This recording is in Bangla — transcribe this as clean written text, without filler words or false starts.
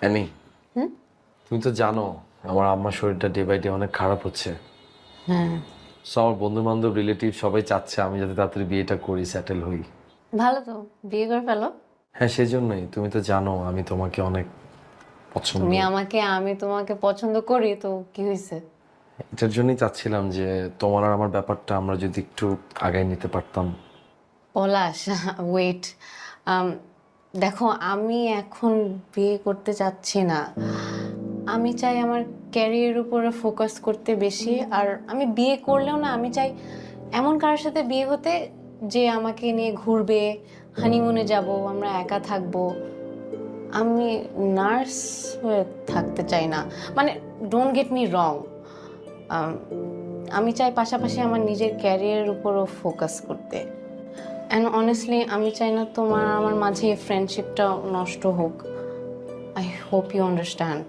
অ্যানি, হুম? তুমি তো জানো আমার আম্মার শরীরটা ডে বাই ডে অনেক খারাপ হচ্ছে। হ্যাঁ, সো আমার বন্ধু বান্ধব রিলেটিভ সবাই চাচ্ছে আমি যাতে তাড়াতাড়ি বিয়েটা করি, সেটেল হই। ভালো তো, বিয়ে করে ফেলো। হ্যাঁ, সেই জন্যই তুমি তো জানো আমি তোমাকে অনেক পছন্দ। আমি তোমাকে পছন্দ করি, তো কি হয়েছে? এটার জন্যই চাচ্ছিলাম যে তোমার আর আমার ব্যাপারটা আমরা যদি একটু আগায় নিতে পারতাম। পলাশ, ওয়েট। দেখো, আমি এখন বিয়ে করতে চাচ্ছি না। আমি চাই আমার ক্যারিয়ার উপরে ফোকাস করতে বেশি। আর আমি বিয়ে করলেও না, আমি চাই এমন কারোর সাথে বিয়ে হতে যে আমাকে নিয়ে ঘুরবে, হানিমুনে যাব, আমরা একা থাকবো। আমি নার্স হয়ে থাকতে চাই না। মানে, ডোন্ট গেট মি রং। আমি চাই পাশাপাশি আমার নিজের ক্যারিয়ারের উপরও ফোকাস করতে। অ্যান্ড অনেস্টলি আমি চাই না তোমার আমার মাঝে এই ফ্রেন্ডশিপটা নষ্ট হোক। I hope you understand.